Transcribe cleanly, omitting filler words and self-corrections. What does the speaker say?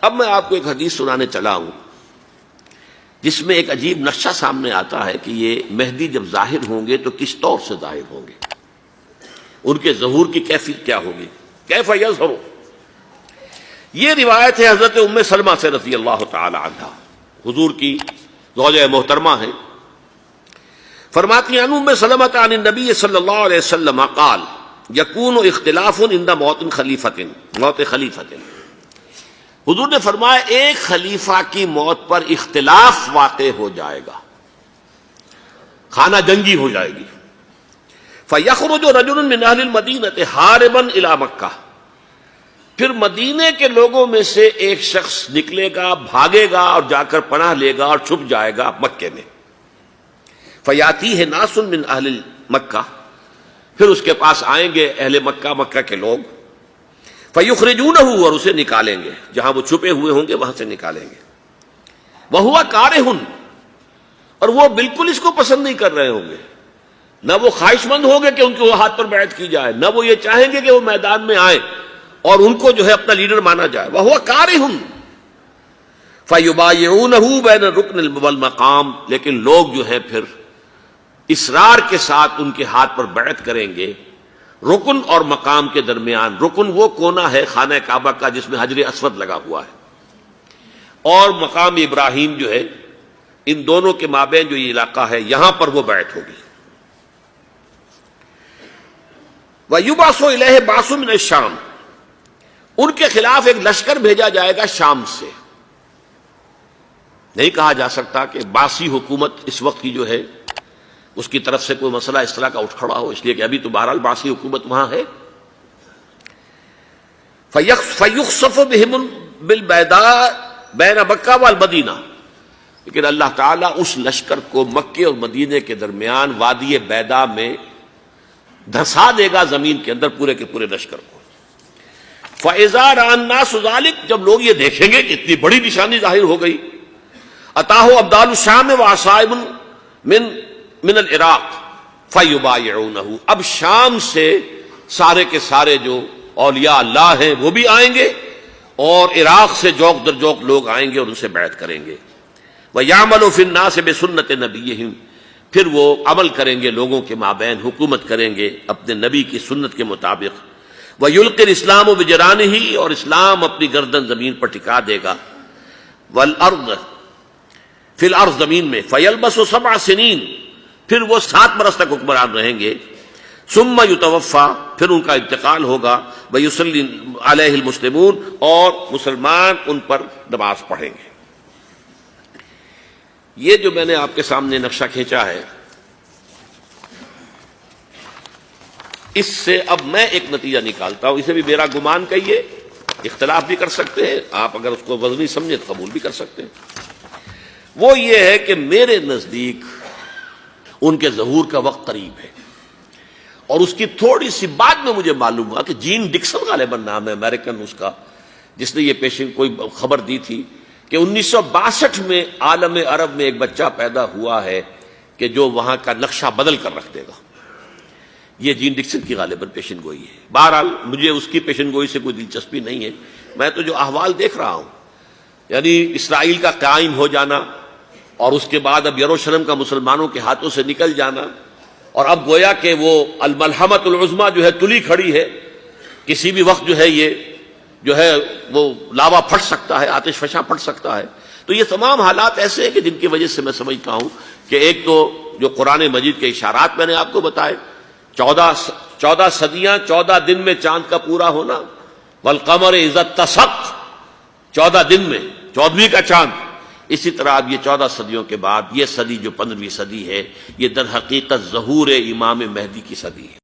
اب میں آپ کو ایک حدیث سنانے چلا ہوں جس میں ایک عجیب نقشہ سامنے آتا ہے کہ یہ مہدی جب ظاہر ہوں گے تو کس طور سے ظاہر ہوں گے، ان کے ظہور کی کیفیت کیا ہوگی، کیف یظہر۔ یہ روایت ہے حضرت ام سلمہ سے رضی اللہ تعالی عنہا، حضور کی زوجہ محترمہ ہیں، فرماتی ہیں ام سلمہ عن النبی صلی اللہ علیہ وسلم قال یکون اختلاف عند موت خلیفۃ۔ حضور نے فرمایا ایک خلیفہ کی موت پر اختلاف واقع ہو جائے گا، خانہ جنگی ہو جائے گی۔ فَيَخْرُجُ رَجُلٌ مِّنْ أَهْلِ الْمَدِينَةِ حَارِبًا إِلَىٰ مَكَّةَ، پھر مدینے کے لوگوں میں سے ایک شخص نکلے گا، بھاگے گا اور جا کر پناہ لے گا اور چھپ جائے گا مکے میں۔ فَيَأْتِيهِ نَاسٌ مِّنْ أَهْلِ مَكَّةِ، پھر اس کے پاس آئیں گے اہل مکہ، مکہ کے لوگ، فَيُخْرِجُونَهُ، اور اسے نکالیں گے، جہاں وہ چھپے ہوئے ہوں گے وہاں سے نکالیں گے۔ وَهُوَ كَارِهٌ، اور وہ بالکل اس کو پسند نہیں کر رہے ہوں گے، نہ وہ خواہش مند ہوں گے کہ ان کے ہاتھ پر بیعت کی جائے، نہ وہ یہ چاہیں گے کہ وہ میدان میں آئیں اور ان کو جو ہے اپنا لیڈر مانا جائے۔ وَهُوَ كَارِهٌ فَيُبَايِعُونَهُ بَيْنَ الرُّكْنِ وَالْمَقَامِ، لیکن لوگ جو ہے پھر اصرار کے ساتھ ان کے ہاتھ پر بیعت کریں گے رکن اور مقام کے درمیان۔ رکن وہ کونا ہے خانہ کعبہ کا جس میں حجر اسود لگا ہوا ہے، اور مقام ابراہیم جو ہے، ان دونوں کے مابین جو یہ علاقہ ہے یہاں پر وہ بیعت ہوگی۔ وَيُبْعَثُ إِلَيْهِ بَعْثٌ مِّنَ الشَّامِ، ان کے خلاف ایک لشکر بھیجا جائے گا شام سے۔ نہیں کہا جا سکتا کہ باسی حکومت اس وقت کی جو ہے اس کی طرف سے کوئی مسئلہ اس طرح کا اٹھ کھڑا ہو، اس لیے کہ ابھی تو بہرحال باسی حکومت وہاں ہے۔ فَيُخْسَفُ بِهِمْ بِالْبَيْضَاءِ بَيْنَ مَكَّةَ وَالْمَدِينَةِ، لیکن اللہ تعالیٰ اس لشکر کو مکے اور مدینے کے درمیان وادی بیضاء میں دھسا دے گا، زمین کے اندر پورے کے پورے لشکر کو۔ فَإِذَا رَأَى النَّاسُ ذَلِكَ، جب لوگ یہ دیکھیں گے کہ اتنی بڑی نشانی ظاہر ہو گئی، أَتَاهُ أَبْدَالُ الشَّامِ وَعَصَائِبٌ من العراق فَيُبَايِعُونَهُ، اب شام سے سارے کے سارے جو اولیاء اللہ ہیں وہ بھی آئیں گے، اور عراق سے جوق در جوق لوگ آئیں گے اور ان سے بیعت کریں گے۔ وَيَعْمَلُ فِي النَّاسِ بِسُنَّةِ نَبِيِّهِمْ، پھر وہ عمل کریں گے لوگوں کے مابین، حکومت کریں گے اپنے نبی کی سنت کے مطابق۔ وَيُلْقِي الْإِسْلَامُ بِجَرَانِهِ، اور اسلام اپنی گردن زمین پر ٹکا دے گا۔ وَالْأَرْضِ فِي الْأَرْضِ، زمین میں۔ فَيَلْبَسُ 7 سنین، پھر وہ 7 برس تک حکمران رہیں گے۔ ثم یتوفا، پھر ان کا انتقال ہوگا۔ ویصلی علیہ المسلمون، اور مسلمان ان پر نماز پڑھیں گے۔ یہ جو میں نے آپ کے سامنے نقشہ کھینچا ہے، اس سے اب میں ایک نتیجہ نکالتا ہوں، اسے بھی میرا گمان کہیے، اختلاف بھی کر سکتے ہیں آپ، اگر اس کو وزنی سمجھے تو قبول بھی کر سکتے ہیں۔ وہ یہ ہے کہ میرے نزدیک ان کے ظہور کا وقت قریب ہے، اور اس کی تھوڑی سی بعد میں مجھے معلوم ہوا کہ جین ڈکسن غالباً نام ہے امریکن اس کا، جس نے یہ پیشن کوئی خبر دی تھی کہ 1962 میں عالم عرب میں ایک بچہ پیدا ہوا ہے کہ جو وہاں کا نقشہ بدل کر رکھ دے گا۔ یہ جین ڈکسن کی غالباً پیشن گوئی ہے۔ بہرحال مجھے اس کی پیشن گوئی سے کوئی دلچسپی نہیں ہے، میں تو جو احوال دیکھ رہا ہوں، یعنی اسرائیل کا قائم ہو جانا، اور اس کے بعد اب یروشلم کا مسلمانوں کے ہاتھوں سے نکل جانا، اور اب گویا کہ وہ الملحمۃ العظمیٰ جو ہے تلی کھڑی ہے، کسی بھی وقت جو ہے یہ جو ہے وہ لاوا پھٹ سکتا ہے، آتش فشاں پھٹ سکتا ہے۔ تو یہ تمام حالات ایسے ہیں کہ جن کی وجہ سے میں سمجھتا ہوں کہ ایک تو جو قرآن مجید کے اشارات میں نے آپ کو بتائے، 14 صدیاں 14 دن میں چاند کا پورا ہونا، والقمر اذا اتسق، 14 دن میں 14ویں کا چاند۔ اسی طرح اب یہ 14 صدیوں کے بعد یہ صدی جو 15ویں صدی ہے، یہ در حقیقت ظہور امام مہدی کی صدی ہے۔